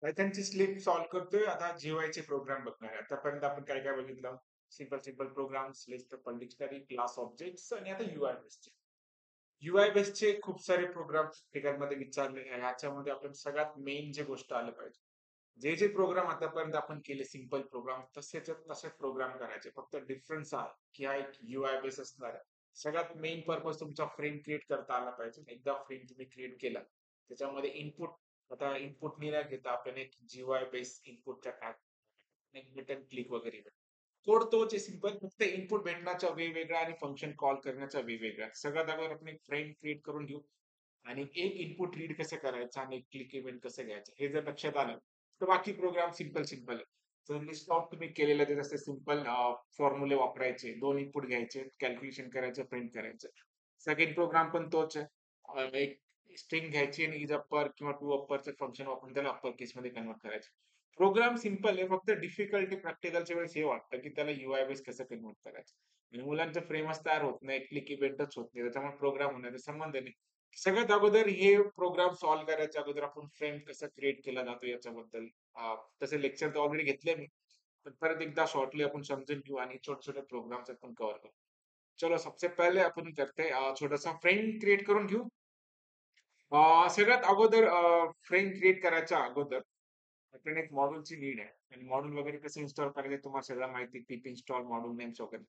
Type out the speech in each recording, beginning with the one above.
पायथनची slip solve करतोय. आता जीवायचे programme बघणार आहे. आतापर्यंत आपण काय काय बघितलं? Simple simple programs, list of dictionary, class objects आणि आता यूआय बेस्ड. यूआय बेस्डचे खूप सारे प्रोग्राम ठिकाणमध्ये विचारले आहे. ह्याच्यामध्ये आपण सगळ्यात मेन जे गोष्ट आलं पाहिजे. जे जे प्रोग्राम आतापर्यंत आपण केले सिंपल प्रोग्राम तसेच प्रोग्राम करायचे. फक्त डिफरन्स हा की हा एक यूआय बेस असणार आहे. सगळ्यात मेन पर्पज तुमचा फ्रेम क्रिएट करता आला पाहिजे. एकदा फ्रेम तुम्ही क्रिएट केला त्याच्यामध्ये इनपुट, आता इनपुट न घेता आपण एक जीवाय बेस इनपुटच्या टॅग एक बटन क्लिक वगैरे कोड तोच आहे सिंपल, फक्त इनपुट भेटण्याचा वेगवेगळा आणि फंक्शन कॉल करण्याचा वेगवेगळा. सगळ्यात अगोदर आपण एक फ्रेम क्रिएट करून घेऊ आणि एक इनपुट रीड कसं करायचं आणि एक क्लिक इव्हेंट कसं घ्यायचं हे जर लक्षात आलं तर बाकी प्रोग्राम सिंपल सिंपल आहे. तर लिस्ट ऑफ तुम्ही केलेलं ते जसे सिंपल फॉर्म्युले वापरायचे, दोन इनपुट घ्यायचे, कॅल्क्युलेशन करायचं, प्रिंट करायचं. सेकंड प्रोग्राम पण तोच आहे. एक स्ट्रिंग घ्यायची आणि इज अप्पर किंवा टू अप्परचं फंक्शन वापरून त्याला अप्पर केस मध्ये कन्वर्ट करायचं. प्रोग्राम सिंपल आहे, फक्त डिफिकल्टी प्रॅक्टिकलच्या वेळेस हे वाटतं की त्याला यूआय बेस कसं कन्वर्ट करायचं. म्हणजे मुलांचं फ्रेमच तयार होत नाही, क्लिक इव्हेंटच होत नाही, त्याच्यामुळे प्रोग्राम होण्याचा संबंध नाही. सगळ्यात अगोदर हे प्रोग्राम सॉल्व्ह करायच्या अगोदर आपण फ्रेम कसा क्रिएट केला जातो याच्याबद्दल तसे लेक्चर तर ऑलरेडी घेतले मी, पण परत एकदा शॉर्टली आपण समजून घेऊ आणि छोटे छोटे प्रोग्राम्स आपण कव्हर करू. चलो सबसे पहले आपण करते छोटासा फ्रेम क्रिएट करून घेऊ. सगळ्यात अगोदर फ्रेम क्रिएट करायच्या अगोदर आपण एक मॉड्यूलची नीड आहे आणि मॉड्यूल वगैरे कसं इन्स्टॉल करायचं तुम्हाला सगळं माहिती, पिप इन्स्टॉल मॉड्यूल नेम्स वगैरे.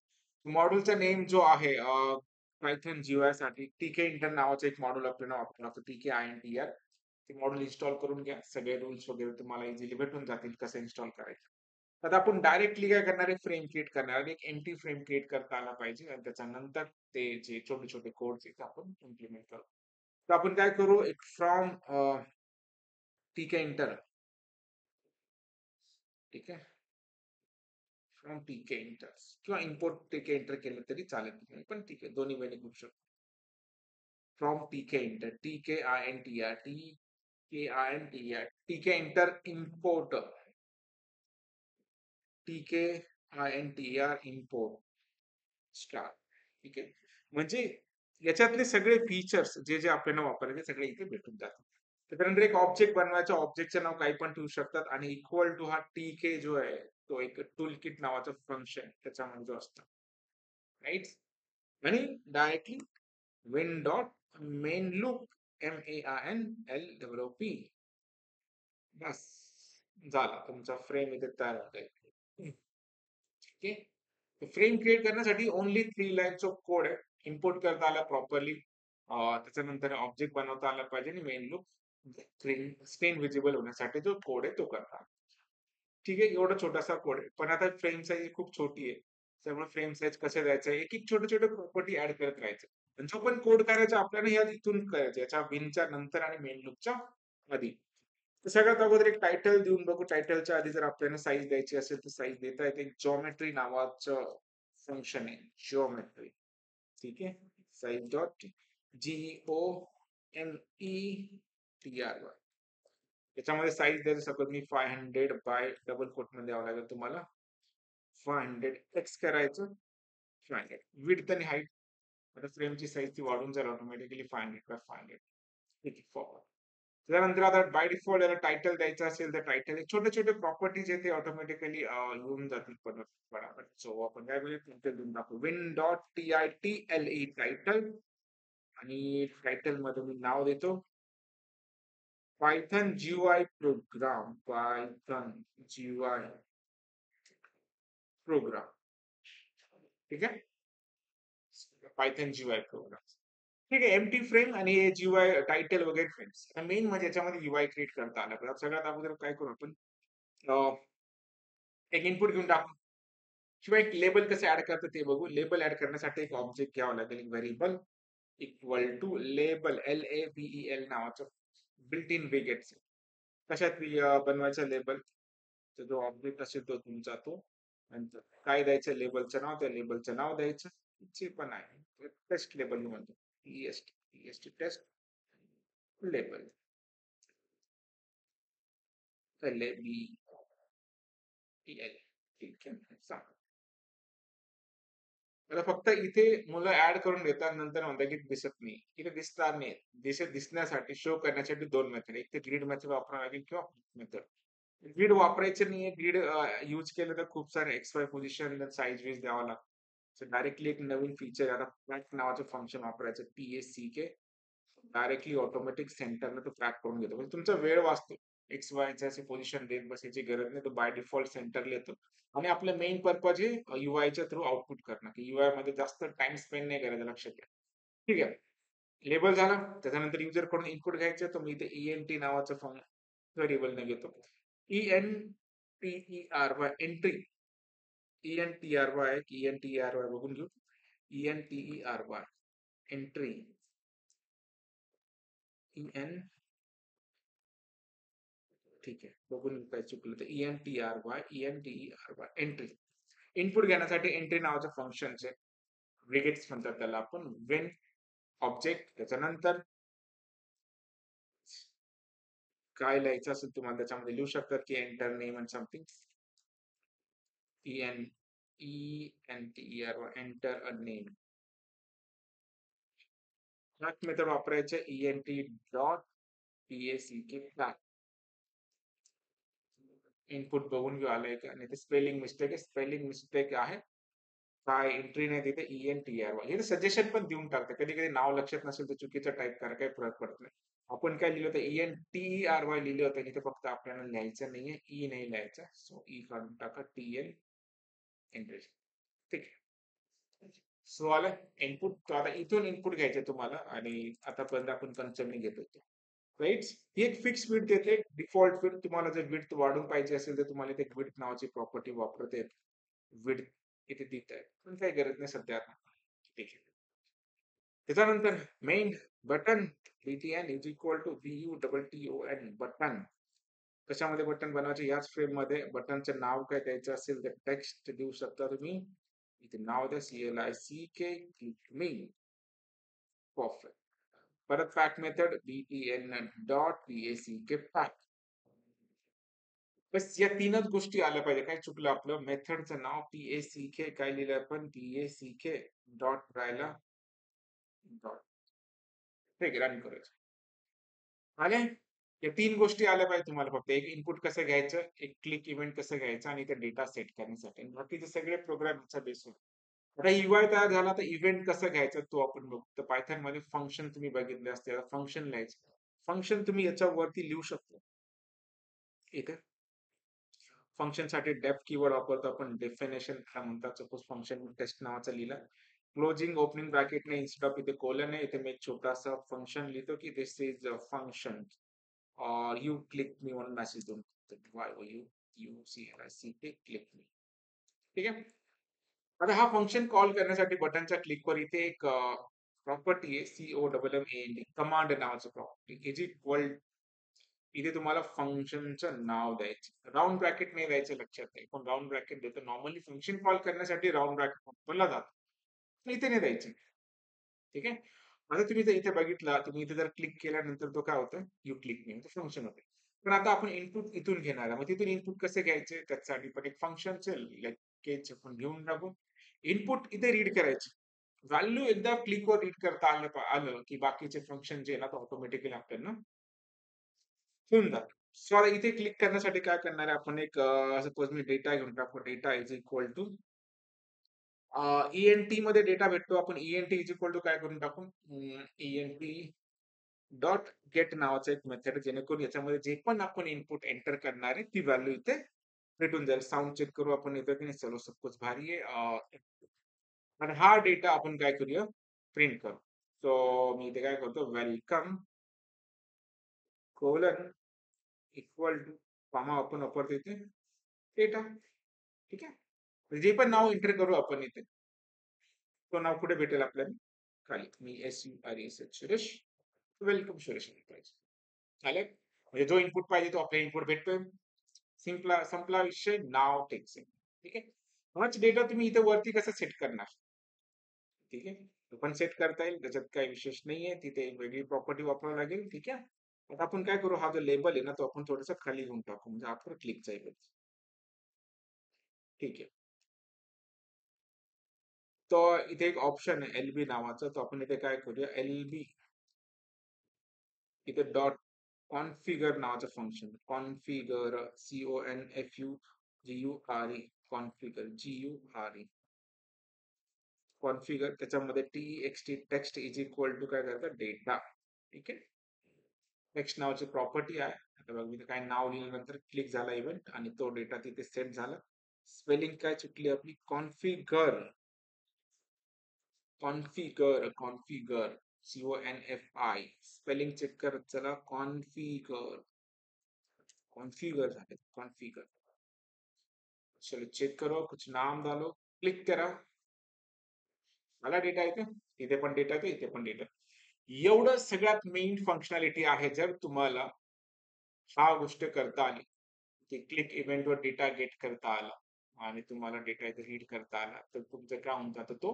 मॉड्यूलचा नेम जो आहे पायथन जीयूआय साठी टीके इंटर नावाचं एक मॉड्यूल आपल्याला वापरावं लागतं, टीके INTR. ते मॉड्यूल इन्स्टॉल करून घ्या. सगळे रूल्स वगैरे तुम्हाला इझिली भेटून जातील कसं इन्स्टॉल करायचं. आता आपण डायरेक्टली काय करणार आहे, फ्रेम क्रिएट करणार आहे. एक एम्प्टी फ्रेम क्रिएट करता आला पाहिजे आणि त्याच्यानंतर ते जे छोटे छोटे कोड्स आहेत आपण इम्प्लिमेंट करू. तर आपण काय करू, एक फ्रॉम टीके इंटर, ठीक आहे, फ्रॉम टीके इंटर किंवा इम्पोर्ट टीके इंटर केलं तरी चालेल, पण ठीक आहे दोन्ही वेळी करू शकतो. फ्रॉम टीके इंटर, TKINTR, TKINTR, टीके inter import, TKINTR import star. ठीक आहे, म्हणजे याच्यातले सगळे फीचर्स जे जे आपल्याला वापरायचे सगळे इथे भेटून जातात. त्याच्यानंतर एक ऑब्जेक्ट बनवायचं, ऑब्जेक्टचं नाव काही पण ठेवू शकतात आणि इक्वल टू हा टीके जो आहे तो एक टूल किट नावाचं फंक्शन त्याच्यामध्ये जो असतो, राईट. आणि directly win dot main loop, MAINLOOP, बस झाला तुमचा फ्रेम इथे तयार होतोय. ठीक आहे, फ्रेम क्रिएट करण्यासाठी ओनली 3 लाईन्स ऑफ कोड आहे. इम्पोर्ट करता आला प्रॉपरली, त्याच्यानंतर ऑब्जेक्ट बनवता आला पाहिजे आणि मेन लूप स्क्रीन विजिबल होण्यासाठी जो कोड आहे तो करता. ठीक आहे, एवढा छोटासा कोड आहे, पण आता फ्रेम साईज खूप छोटी आहे. त्यामुळे फ्रेम साईज कसं द्यायचं, एक एक छोटे छोटे प्रॉपर्टी ऍड करत राहायचं. आणि जो पण कोड करायचा आपल्याला या इथून करायचं, याच्या बिनच्या नंतर आणि मेन लूपच्या आधी. तर सगळ्यात अगोदर एक टायटल देऊन बघू. टायटलच्या आधी जर आपल्याला साईज द्यायची असेल तर साईज देता येते. जॉमेट्री नावाचं फंक्शन आहे, जिओमेट्री. ठीक आहे, साईज डॉट GOMETRY. त्याच्यामध्ये साईज द्यायचं सपोज मी 500 बाय डबल कोट मध्ये द्यावं लागेल तुम्हाला, 500x करायचं, 500 विड्थ आणि हाईट. आता फ्रेमची साईज ती वाढून जाईल ऑटोमॅटिकली 500 बाय 500. ठीक आहे, फॉरवर्ड. त्यानंतर आता बाय डिफॉल्ट याला टायटल द्यायचं असेल तर टायटल, छोटे छोटे प्रॉपर्टीज आहे ते ऑटोमॅटिकली येऊन जातील पटापट. सो आपण काय म्हणजे टायटल देऊन टाकू, विन डॉट TITLE टायटल. आणि टायटल मध्ये मी नाव देतो Python GUI program, Python GUI program. ठीक आहे, पायथन GUI प्रोग्राम. ठीक आहे, एमटी फ्रेम आणि हे जीवाय टायटल वगैरे फ्रेम्स मेन म्हणजे याच्यामध्ये यूआय क्रिएट करता आला पाहिजे. सगळ्यात अगोदर काय करू आपण, एक इनपुट घेऊन टाकू, शिवाय एक लेबल कसे ऍड करतात ते बघू. लेबल ऍड करण्यासाठी एक ऑब्जेक्ट घ्यावा लागेल, एक variable equal to label, LABEL नावाचं बिल्ट इन वेगेट्स. कशात बनवायचा लेबल, तर जो ऑब्जेक्ट असेल तो तुमचा तो, नंतर काय द्यायचं लेबलचं नाव, त्या लेबलचं नाव द्यायचं जे पण आहे, टेस्ट लेबल म्हणतो, EST टेस्ट लेबल, LABEL. ठीक आहे, सांग. आता फक्त इथे मुलं ऍड करून घेतात, नंतर म्हणतात की दिसत नाही. इथे दिसणार नाही, दिसण्यासाठी शो करण्यासाठी दोन मेथड, एक ते ग्रीड मेथड वापरावं लागेल किंवा मेथड. ग्रिड वापरायचं नाहीये. ग्रिड यूज केलं तर खूप सारे एक्स वाय पोझिशन साईज वीज द्यावं लागतं. सो डायरेक्टली एक नवीन फीचर आता ट्रॅक नावाचं फंक्शन वापरायचं PACK. डायरेक्टली ऑटोमॅटिक सेंटरला तो ट्रॅक करून घेतो. म्हणजे तुमचा वेळ वाचतो. एक्स वायचं असे पोझिशन देत बसायची गरज नाही. तो बाय डिफॉल्ट सेंटरला येतो. आणि आपलं मेन पर्पज आहे यूआयच्या थ्रू आउटपुट करणं, की यूआय मध्ये जास्त टाइम स्पेंड नाही करायचं, लक्षात घ्या. ठीक आहे. लेबल झाला. त्याच्यानंतर युजर कडून इनपुट घ्यायचं, तर मी इथे ENT नावाचं व्हेरिएबल ने घेतो. ENTERY entry. ENTERY बघून घेऊ. ENTERY entry. EN ठीक आहे. बघून काय चुकलं तर ENTERY एंट्री. इनपुट घेण्यासाठी एंट्री नावाचं फंक्शन आहे. ब्रिगेड्स म्हणतात त्याला आपण. वेन ऑब्जेक्ट त्याच्यानंतर काय लिहायचं असेल तुम्हाला त्याच्यामध्ये लिहू शकतात की enter name and something. ENTERY enter a name. ह्याच मेथड वापरायचे ENT.PACK. इनपुट बघून घेऊ आलंय का. आणि ते स्पेलिंग मिस्टेक आहे. स्पेलिंग मिस्टेक आहे. काय एंट्री नाही तिथे ENTERY. हे सजेशन पण देऊन टाकते. कधी कधी नाव लक्षात नसेल तर चुकीचं टाईप करा, काही फरक पडत नाही. आपण काय लिहिलं होतं ENTERY लिहिलं होतं. इथे फक्त आपल्याला लिहायचं नाहीये. ई नाही लिहायचं. सो ई काढून टाका. TN entry. ठीक आहे. सो आलं इनपुट. आता इथून इनपुट घ्यायचे तुम्हाला आणि आतापर्यंत आपण कन्सर्न घेत होतो. राईट. ही एक फिक्स विड्थ देते. Default width. तुम्हाला जर विड्थ वाढून पाहिजे असेल तर तुम्हाला इथे विड्थ नावाची प्रॉपर्टी वापरता येते. विड्थ इथे देत आहे, पण काही गरज नाही सध्या. ठीक आहे. त्याच्यानंतर main button BTN is equal to BUTTON button. कशामध्ये बटन बनवायचे, याच फ्रेम मध्ये. बटनचं नाव काय द्यायचं असेल तर टेक्स्ट देऊ शकता तुम्ही. इथे नाव द्या CLICK क्लिक मी. परफेक्ट. परत pack method BTN dot PACK pack. बस या तीनच गोष्टी आल्या पाहिजे. काय चुकलं आपलं. मेथडचं नाव PACK काय लिहिलं आपण, PACK डॉट राहिला डॉट. ठीक आहे, रन करायचं. आले. या तीन गोष्टी आल्या पाहिजे तुम्हाला. फक्त एक इनपुट कसं घ्यायचं, एक क्लिक इव्हेंट कसं घ्यायचं आणि ते डेटा सेट करण्यासाठी. बाकीचे सगळे प्रोग्राम ह्याचा बेस होतो. आता UI तयार झाला तर इव्हेंट कसं घ्यायचं तो आपण बघू. तर पायथन मध्ये फंक्शन तुम्ही बघितले असते. फंक्शन लिहायचं. फंक्शन तुम्ही याच्यावरती लिहू शकतो इथे. फंक्शन साठी डेफ कीवर्ड वापरतो आपण. डेफिनेशन म्हणतात. सपोज फंक्शन टेस्ट नावाचा लिहिला. क्लोजिंग ओपनिंग ब्रॅकेटने इन्स्टेड ऑफ इथे कोलन आहे. इथे मी एक छोटासा फंक्शन लिहितो की this is a function. You click me one message दोन. YOUCLICK click me. ठीक आहे. आता हा फंक्शन कॉल करण्यासाठी बटनच्या क्लिकवर इथे एक प्रॉपर्टी आहे COMMAND कमांड नावाचं प्रॉपर्टी इज इक्वल. इथे तुम्हाला फंक्शनचं नाव द्यायचं. राऊंड ब्रॅकेट नाही द्यायचं, लक्षात नाही. पण राऊंड ब्रॅकेट देतो. नॉर्मली फंक्शन कॉल करण्यासाठी राऊंड ब्रॅकेट वापरला जातो. इथे नाही द्यायचं. ठीक आहे. आता तुम्ही जर इथे बघितला, तुम्ही इथे जर क्लिक केल्यानंतर तो काय होतं, यू क्लिक मी फंक्शन होते. पण आता आपण इनपुट इथून घेणार आहे. मग तिथून इनपुट कसे घ्यायचे त्यासाठी पण एक फंक्शन लाईक केच आपण घेऊन टाकू. इनपुट इथे रीड करायचे. व्हॅल्यू एकदा क्लिकवर रीड करता आलं की बाकीचे फंक्शन जे ना, तो ऑटोमॅटिकली आपल्याला होऊन जातं. सो आता इथे क्लिक करण्यासाठी काय करणार आहे आपण, एक सपोज मी डेटा घेऊन टाकू. Data is equal to ENT मध्ये डेटा भेटतो. आपण ENT इज इक्वल टू काय करून टाकू, ENT डॉट गेट नावाचं एक मेथड, जेणेकरून याच्यामध्ये जे पण आपण इनपुट एंटर करणार आहे ती व्हॅल्यू इथे भेटून जाईल. साऊंड चेक करू आपण इथे की नाही. चलो सपोज भारी आहे. आणि हा डेटा आपण काय करूया, प्रिंट करू. सो मी इथे काय करतो, welcome colon equal to comma आपण वापरतो इथे डेटा. ठीक आहे. जे पण नाव एंटर करू आपण इथे, तो नाव कुठे भेटेल आपल्याला, खाली. मी SURES सुरेश. वेलकम सुरेश पाहिजे. चालेल. म्हणजे जो इनपुट पाहिजे तो आपल्याला इनपुट भेटतोय. संपला विषय. नाव टेक्स्ट. ठीक आहे. हाच डेटा तुम्ही इथे वरती कसं सेट करणार. ठीक आहे. तो पण सेट करता येईल, त्याच्यात काही विशेष नाहीये. तिथे एक वेगळी प्रॉपर्टी वापरावी लागेल. ठीक आहे. आता आपण काय करू, हा जो लेबल आहे ना तो आपण थोडस खाली घेऊन टाकू, म्हणजे आपण क्लिक जाईल. ठीक आहे. तो इथे एक ऑप्शन आहे LB नावाचा, तो आपण इथे काय करूया, LB इथे डॉट कॉन्फिगर नावाचं फंक्शन. Configure CONFUGURE configure GURE configure त्याच्यामध्ये TXT text is equal to काय करतं डेटा. ठीक आहे. टेक्स्ट नावाची प्रॉपर्टी आहे. आता बघ मी काय नाव लिहिल्यानंतर क्लिक झाला इव्हेंट आणि तो डेटा तिथे सेट झाला. स्पेलिंग काय चुकली आपली. Configure configure configure CONFI spelling check करत चला. कॉन्फिगर कॉन्फिगर झाले. कॉन्फिगर चलो चेक करो. कुछ नाम डालो. क्लिक करा. मला डेटा येतो. इथे पण डेटा येतो. इथे पण डेटा. एवढं सगळ्यात मेन फंक्शनॅलिटी आहे. जर तुम्हाला हा गोष्ट करता आली की क्लिक इव्हेंटवर डेटा गेट करता आला आणि तुम्हाला डेटा इथे रीड करता आला तर तुमचं काय होऊन जातं तो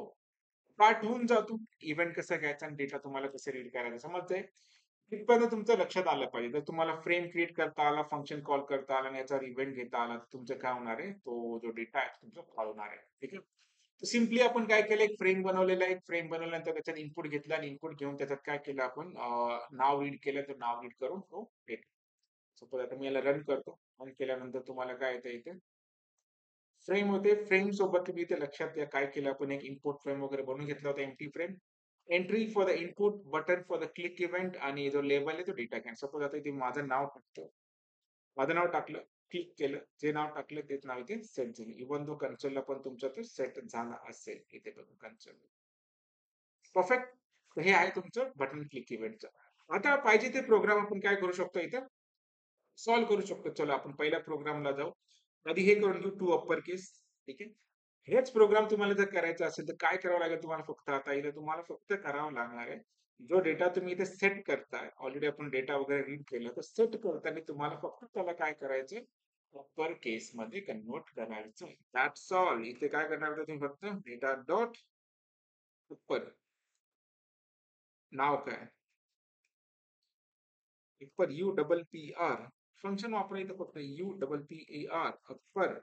पाठवून जातो. इव्हेंट कसं घ्यायचा आणि डेटा तुम्हाला कसं रीड करायचं समजतंय. तिथपर्यंत तुमचं लक्षात आलं पाहिजे. जर तुम्हाला फ्रेम क्रिएट करता आला, फंक्शन कॉल करता आला आणि याचा इव्हेंट घेता आला तर तुमचं काय होणार आहे, तो जो डेटा आहे तुमचा फाळणार आहे. ठीक आहे. तर सिम्पली आपण काय केलं, एक फ्रेम बनवलेला आहे. फ्रेम बनवल्यानंतर त्याच्यात इनपुट घेतला आणि इनपुट घेऊन त्याच्यात काय केलं आपण नाव रीड केलं तर नाव रीड करून तो डेटा. सपोज आता मी याला रन करतो. रन केल्यानंतर तुम्हाला काय येतं इथे फ्रेम होते. फ्रेम सोबत तुम्ही इथे लक्षात घ्या काय केलं आपण एक इनपुट फ्रेम वगैरे बनवून घेतला होता empty frame. Entry for the input button for the click event आणि जो लेबल आहे तो डेटा कॅन. सपोज आता इथे माझं नाव टाकतो. माझं नाव टाकलं, क्लिक केलं, जे नाव टाकलं तेच नाव इथे सेट झालं. इव्हन तो कन्सोलला पण तुमचा तो सेट झाला असेल. इथे बघा कन्सोल. परफेक्ट. तर हे आहे तुमचं बटन क्लिक इव्हेंटचं. आता पाहिजे ते प्रोग्राम आपण काय करू शकतो इथे सॉल्व्ह करू शकतो. चला आपण पहिल्या प्रोग्रामला जाऊ. आधी हे करून घेऊ टू अप्पर केस. ठीक आहे. हेच प्रोग्राम तुम्हाला जर करायचा असेल तर काय करावं लागेल तुम्हाला फक्त आता इथे तुम्हाला फक्त करावं लागणार आहे. जो डेटा तुम्ही इथे सेट करताय ऑलरेडी आपण डेटा वगैरे रीड केलं तर सेट करताना तुम्हाला फक्त त्याला काय करायचं अप्पर केस मध्ये कन्वर्ट करायचं. That's all. इथे काय करणार तुम्ही फक्त डेटा डॉट अप्पर नाव काय अप्पर UPPR फंक्शन वापरायचं फक्त UPPAR अप्पर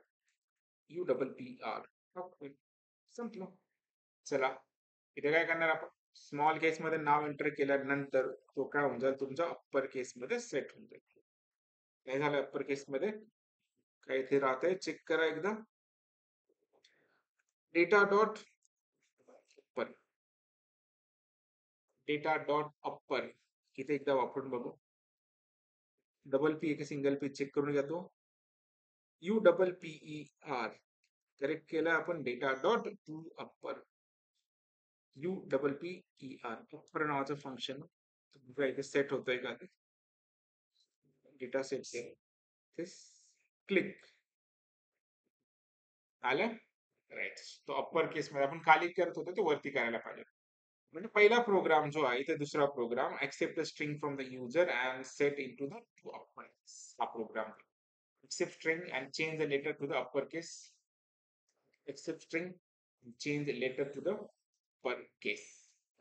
UPPR संपलं. चला इथे काय करणार आपण स्मॉल केस मध्ये नाव एंटर केल्यानंतर तो काय होऊन जाईल तुमचा अप्पर केस मध्ये सेट होऊन जाईल. काय झालं अप्पर केस मध्ये काय इथे राहतंय चेक करा एकदा. Data dot upper data dot upper इथे एकदा वापरून बघू. डबल पी एक सिंगल पी चेक करून घ्या तो UPPER करेक्ट केलं आपण. Data dot to upper UPPER upper नावाचं फंक्शन इथे सेट होतंय का ते डेटा सेट केलं क्लिक आलं. राईट. तो अप्पर केस मध्ये आपण खाली करत होतो ते वरती करायला पाहिजे. म्हणजे पहिला प्रोग्राम जो आहे इथे दुसरा program accept the string from the user and set into the to upper case. हा program accept string and change the letter to the upper case. Accept string change the letter to the upper case.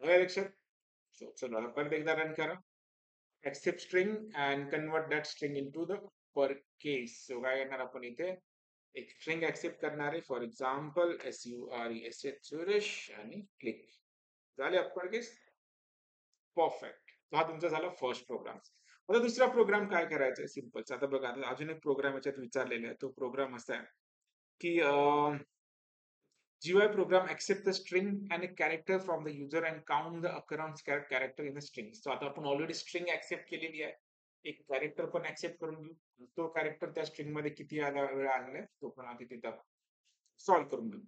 लक्षात. चलो परत एकदा run करा. accept string and convert that string into the per case. So काय करणार आपण इथे एक स्ट्रिंग ऍक्सेप्ट करणार आहे फॉर एक्झाम्पल SURESH सुरेश आणि क्लिक झाले अप्पर केस. परफेक्ट. हा तुमचा झाला फर्स्ट प्रोग्राम. आता दुसरा प्रोग्राम काय करायचा आहे सिम्पल. आता बघा आता अजून एक प्रोग्राम याच्यात विचारलेला आहे. तो प्रोग्राम असा आहे की GUI program accept the string and a character from the user and count the occurrence character in the string. So आता आपण ऑलरेडी स्ट्रिंग ऍक्सेप्ट केलेली आहे. एक कॅरेक्टर पण ऍक्सेप्ट करून घेऊ. तो कॅरेक्टर त्या स्ट्रिंग मध्ये किती वेळा आलेला आहे तो पण आधी तिथं सॉल्व्ह करून घेऊ.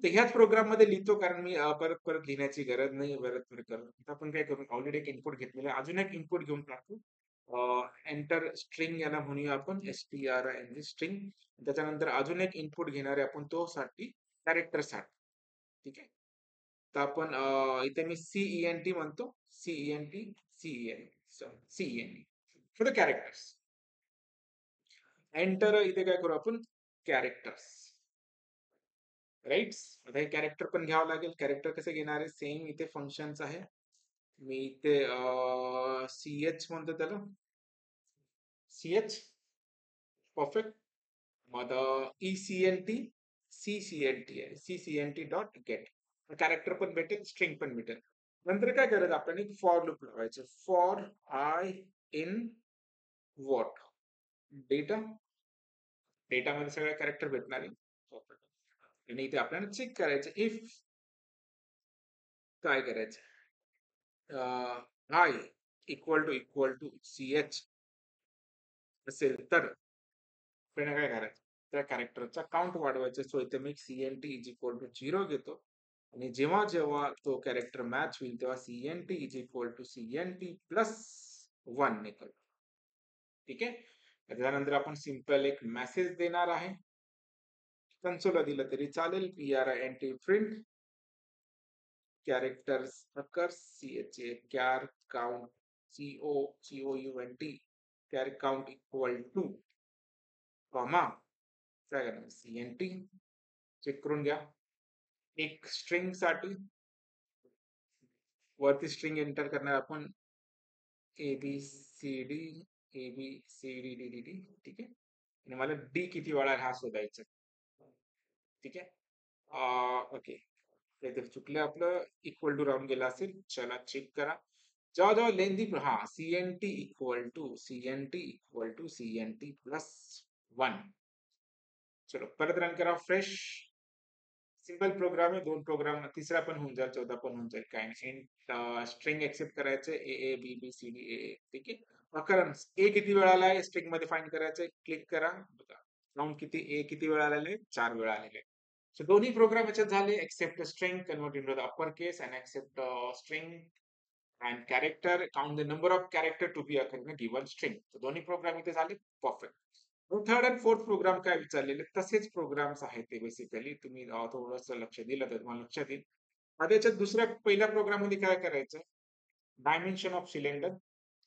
तर ह्याच प्रोग्राम मध्ये लिहितो कारण मी परत परत लिहिण्याची गरज नाही. परत परत करत आपण काय करू ऑलरेडी एक इनपुट घेतलेलं आहे. अजून एक इनपुट घेऊन टाकू. एंटर स्ट्रिंग याला म्हणूया आपण STRING स्ट्रिंग. त्याच्यानंतर अजून एक इनपुट घेणार आहे आपण तो साठी कॅरेक्टर साठी. ठीक आहे. तर आपण इथे मी CENT म्हणतो. CENT for the characters. Enter इथे काय करू आपण कॅरेक्टर्स. राईट. आता हे कॅरेक्टर पण घ्यावं लागेल. कॅरेक्टर कसे घेणार आहे सेम इथे फंक्शन्स आहे. मी इथे CH म्हणतो त्याला CH. परफेक्ट. मग CCNT आहे. CCNT dot gate. कॅरेक्टर पण भेटेल स्ट्रिंग पण भेटेल. नंतर काय करायचं आपण एक फॉर लूप लावायचं. For I in what data डेटामध्ये सगळे कॅरेक्टर भेटणार आहे आणि इथे आपल्याला चेक करायचं इफ काय करायचं I equal to C H असेल तर आपल्याला काय करायचं त्या कॅरेक्टरचा काउंट वाढवायचा सो इथे मी सीएनटी इज इक्वल टू 0 घेतो आणि जेव्हा जेव्हा तो कॅरेक्टर मॅच होईल तेव्हा CNT is equal to CNT plus 1 ने करतो. ठीक आहे. त्यानंतर आपण सिंपल एक मेसेज देणार आहे. कन्सोलला दिलं तरी चालेल. print print characters occurs char count count char count equal to comma काय करणार सीएनटी चेक करून घ्या. एक स्ट्रिंग साठी वरती स्ट्रिंग एंटर करणार आपण A B C D A B C D D D D ठीक आहे आणि मला डी किती वेळा हा शोधायचा. ठीक आहे. ओके काहीतरी चुकलं आपलं इक्वल टू राहून गेला असेल. चला चेक करा. जेव्हा जेव्हा लेंदी हा CNT equal to CNT plus 1. चलो परत रन करा फ्रेश. सिंपल प्रोग्राम आहे. 2 प्रोग्राम तिसरा पण होऊन जाईल 14 पण होऊन जाईल काय नाही. स्ट्रिंग एक्सेप्ट करायचं ए A B B C D ए ठीक आहे. कारण ए किती वेळा आलाय स्ट्रिंग मध्ये फाइंड करायचंय क्लिक करा बघा काउंट किती ए किती वेळा आलेले 4 वेळा आलेले. सो दोन्ही प्रोग्राम याच्यात झाले accept string convert into the upper case and accept string and character count the number of character to be occur in a given string. दोन्ही प्रोग्राम इथे झाले perfect. Third and fourth program काय विचारलेले तसेच programs आहेत ते basically तुम्ही थोडंसं लक्ष दिलं तर तुम्हाला लक्षात येईल. आता याच्यात दुसऱ्या पहिल्या प्रोग्राम मध्ये काय करायचं dimension of cylinder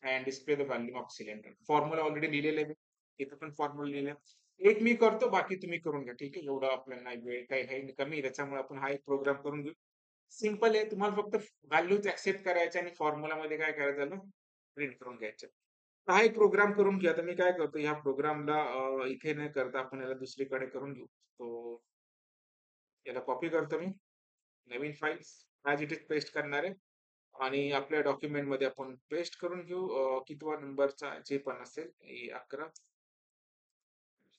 and display the value of cylinder formula already लिहिलेले आहे. इथं पण फॉर्म्युला लिहिलेला एक मी करतो बाकी तुम्ही करून घ्या. ठीक आहे एवढं आपल्याला नाही वेळ काही आहे कमी त्याच्यामुळे आपण हा एक प्रोग्राम करून घेऊ. सिंपल आहे तुम्हाला फक्त व्हॅल्यूज ऍक्सेप्ट करायच्या आणि फॉर्म्युला मध्ये काय करायचं ना प्रिंट करून घ्यायचं. हा एक प्रोग्राम करून घ्या. तर मी काय करतो ह्या प्रोग्रामला इथे न करता आपण याला दुसरीकडे करून घेऊ. तो याला कॉपी करतो मी नवीन file as it is paste करणार आहे आणि आपल्या डॉक्युमेंट मध्ये आपण पेस्ट करून घेऊ. कितवा नंबरचा जे पण असेल 11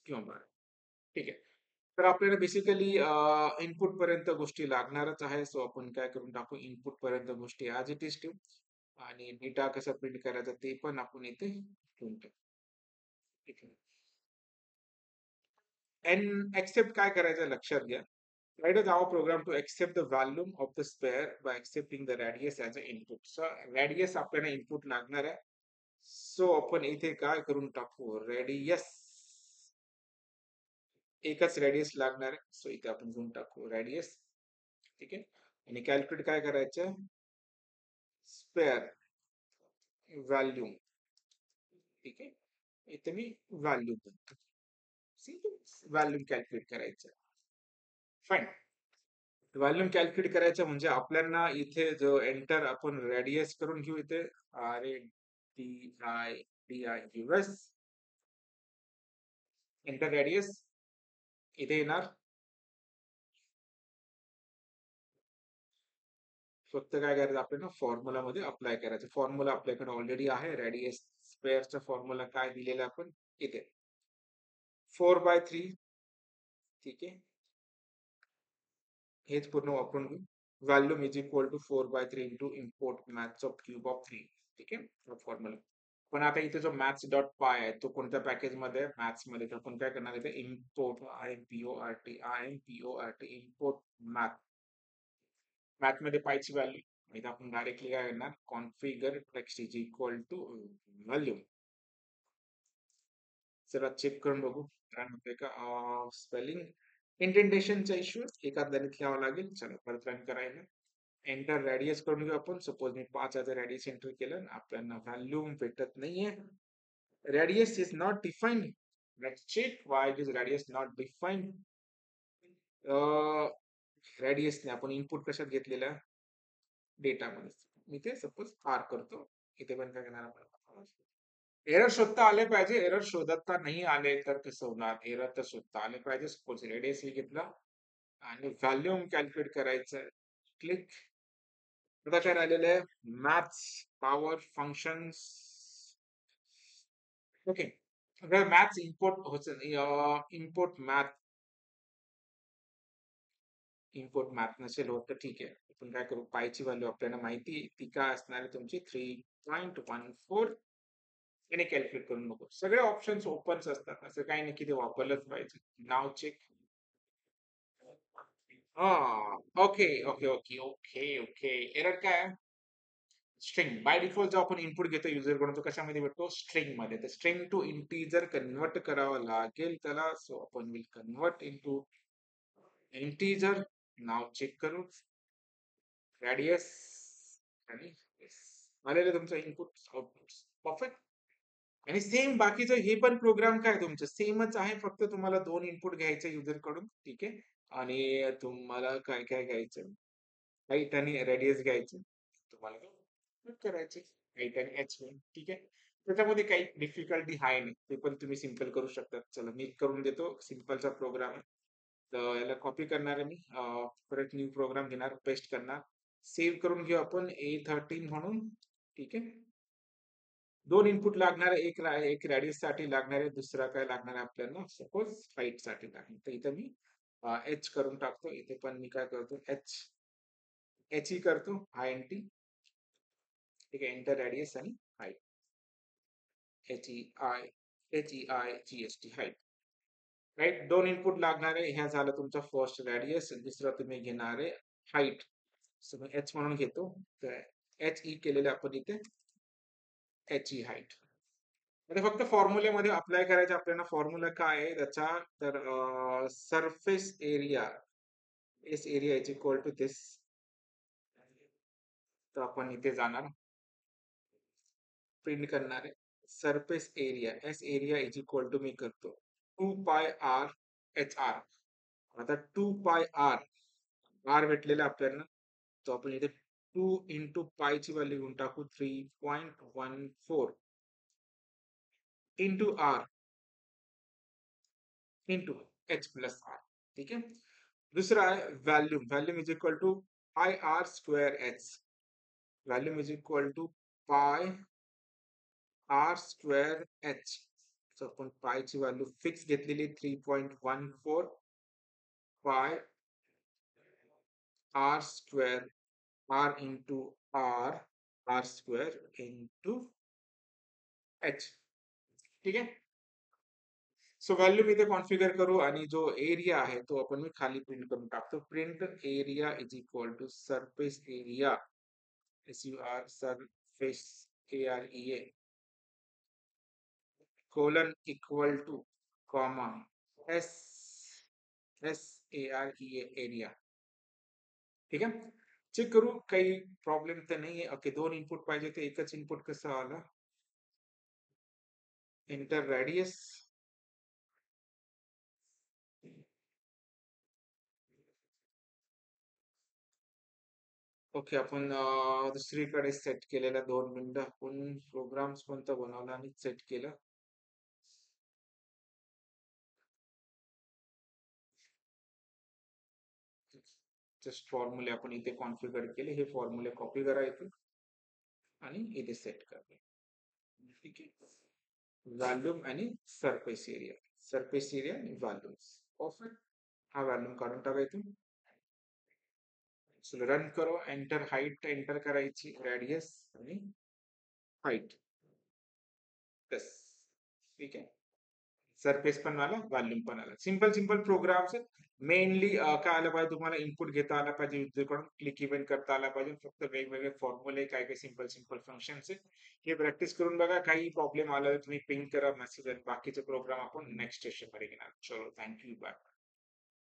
किंवा 12 ठीक आहे. तर आपल्याला बेसिकली इनपुट पर्यंत गोष्टी लागणारच आहे. सो आपण काय करून टाकू इनपुट पर्यंत गोष्टी ऍज इट इज ठेवू आणि डेटा कसा प्रिंट करायचा ते पण आपण इथे ठेवून टाकू. ठीक आहे. एन एक्सेप्ट काय करायचं लक्षात घ्या. Write a Java program to accept the volume of the sphere by accepting the radius as an input. So radius आपल्याला इनपुट लागणार आहे. सो आपण इथे काय करून टाकू रेडियस एकच रेडियस लागणार आहे. सो इथे आपण घेऊन टाकू रेडियस. ठीक आहे आणि कॅल्क्युलेट काय करायचं स्पेअर व्हॅल्यूम. ठीक आहे इथे मी व्हॅल्यूम व्हॅल्यूम कॅल्क्युलेट करायचं. फाईन व्हॉल्यूम कॅल्क्युलेट करायचं म्हणजे आपल्याला इथे जो एंटर आपण रेडियस करून घेऊ इथे R A D I D I U S enter radius इथे येणार. फक्त काय करायचं आपल्याला फॉर्म्युला मध्ये अप्लाय करायचं. फॉर्म्युला आपल्याकडे ऑलरेडी आहे. रेडियस स्क्वेअरचा फॉर्म्युला काय दिलेला आपण इथे 4/3. ठीक आहे हेच पूर्ण वापरून घेऊ. Volume is equal to 4/3 into import maths of cube of 3. ठीक आहे फॉर्म्युला. पण आता इथे जो मॅथ्स डॉट पाय आहे तो कोणत्या पॅकेज मध्ये मॅथ्स मध्ये तर आपण काय करणार इथे import IMPORT import math. Math मध्ये पायची व्हॅल्यू इथे आपण डायरेक्टली काय करणार configure text is equal to volume. चला चेक करून बघू काय म्हणतोय का स्पेलिंग इंटेंटेशनचा इश्यू एका गणित घ्यावा लागेल. चला परत रन करायला एंटर रेडियस करून घेऊ आपण. सपोज मी 5 रेडियस एंटर केलं आपल्याला व्हॅल्यूम भेटत नाहीये. Radius is not defined. Let's check why is radius not defined. Radius ने आपण इनपुट कशात घेतलेला डेटा मध्ये. मी ते सपोज आर करतो. इथे पण काय करणार आपण एरर शोधता आले पाहिजे. एरर शोधता नाही आले तर कसं होणार. एरर तर शोधता आले पाहिजे. सपोज रेडियस हे घेतला आणि व्हॉल्यूम कॅल्क्युलेट करायचं क्लिक. आता काय राहिलेलं आहे मॅथ्स पॉवर फंक्शन्स ओके. अगर मॅथ्स इम्पोर्ट मॅथ नसेल होत तर ठीक आहे. आपण काय करू, पायची व्हॅल्यू आपल्याला माहिती आहे, ती काय असणार आहे तुमची 3.14 याने कॅल्क्युलेट करून बघू. सगळे ऑप्शन्स ओपन्स असतात, असं काही नाही की ते वापरलंच पाहिजे. नाव चेक. हा. Okay okay okay okay okay. Error काय आहे? स्ट्रिंग बाय डिफॉल्ट जो आपण इनपुट घेतो युजर कडून तो कशामध्ये भेटतो, स्ट्रिंग मध्ये. तर स्ट्रिंग टू इंटीजर कन्वर्ट करावं लागेल त्याला. सो आपण विल कन्वर्ट इनटू इंटीजर. नाव चेक करू. रेडियस आणि yes. आलेलं तुमचं इनपुट आउटपुट. परफेक्ट. आणि सेम बाकीचं हे पण प्रोग्राम काय तुमचं सेमच आहे, फक्त तुम्हाला दोन इनपुट घ्यायचे युजर कडून, ठीक आहे. आणि तुम्हाला काय काय घ्यायचं, हाईट आणि रेडियस घ्यायचे तुम्हाला, करायचे हाईट आणि एच, ठीक आहे. त्याच्यामध्ये काही डिफिकल्टी आहे नाही, ते पण तुम्ही सिंपल करू शकता. चला मी करून देतो, सिंपलचा प्रोग्राम आहे. तर याला कॉपी करणार आहे मी, परत न्यू प्रोग्राम घेणार, पेस्ट करणार, सेव्ह करून घेऊ आपण A13 म्हणून, ठीक आहे. दोन इनपुट लागणार आहे, एक रॅडियस साठी लागणार आहे, दुसरा काय लागणार आहे आपल्याला, सपोज हाईट साठी लागणार. तर इथे मी एच करून टाकतो. इथे पण मी काय करतो, एच एच ई करतो, आय एन टी, ठीक आहे. एंटर रॅडियस आणि हाईट, HEIGHT हाईट, राईट. दोन इनपुट लागणार आहे. ह्या झालं तुमचा फर्स्ट रॅडियस, दुसरा तुम्ही घेणार आहे हाईट. सो मी एच म्हणून घेतो. तर एच ई केलेले आपण इथे एच ई हाईट. आता फक्त फॉर्म्युलेमध्ये अप्लाय करायचं आपल्याला. फॉर्म्युला काय आहे त्याचा, तर surface area, S area is equal to this. तर आपण इथे जाणार, प्रिंट करणार आहे surface area, S area is equal to मी करतो 2πr HR. आता 2πr, आर भेटलेला आपल्याला, तो आपण इथे 2 × π ची व्हॅल्यू घेऊन टाकू, 3.14 into R into H plus R, ठीक आहे. दुसरा आहे volume, volume is equal to πr²h, volume is equal to πr²h. So आपण पायची व्हॅल्यू फिक्स घेतलेली 3.14 pi r², r into R, r² into H, ठीक आहे. सो व्हॅल्यू मी इथे कॉन्फिगर करू आणि जो एरिया आहे तो आपण मी खाली प्रिंट करून टाकतो. Print area is equal to surface area, SUR surface AREA colon equal to comma S SAREA area, ठीक आहे. चेक करू काही प्रॉब्लेम तर नाही आहे. ओके, दोन इनपुट पाहिजे ते एकच इनपुट कसं आलं, एंटर रॅडियस. ओके, आपण दुसरीकडे सेट केलेल्या 2 मिनिटं आपण प्रोग्राम्स कोणता बनवला आणि सेट केलं. जस्ट फॉर्म्युले आपण इथे कॉन्फिगर केले, हे फॉर्म्युले कॉपी करायचे आणि इथे सेट करणे, ठीक आहे. व्हॉल्यूम आणि सरफेस एरिया, सरफेस एरिया आणि व्हॉल्यूम, परफेक्ट. हा व्हॉल्यूम काढून टाकायचं. सो रन करो, एंटर हाईट एंटर करायची, रॅडियस आणि हाईट, बस, ठीक आहे. सरफेस पण आला, व्हॉल्यूम पण आला. सिंपल सिंपल प्रोग्राम्स आहेत. मेनली काय आलं पाहिजे तुम्हाला, इनपुट घेता आला पाहिजे युजरकडून, क्लिक इव्हेंट करता आला पाहिजे. फक्त वेगवेगळे फॉर्म्युले, काय काय सिंपल सिंपल फंक्शन्स आहेत, हे प्रॅक्टिस करून बघा. काही प्रॉब्लेम आला तर तुम्ही पिंग करा मेसेज, बाकीचे प्रोग्राम आपण नेक्स्ट सेशन मध्ये घेणार. चलो, थँक्यू, बाय.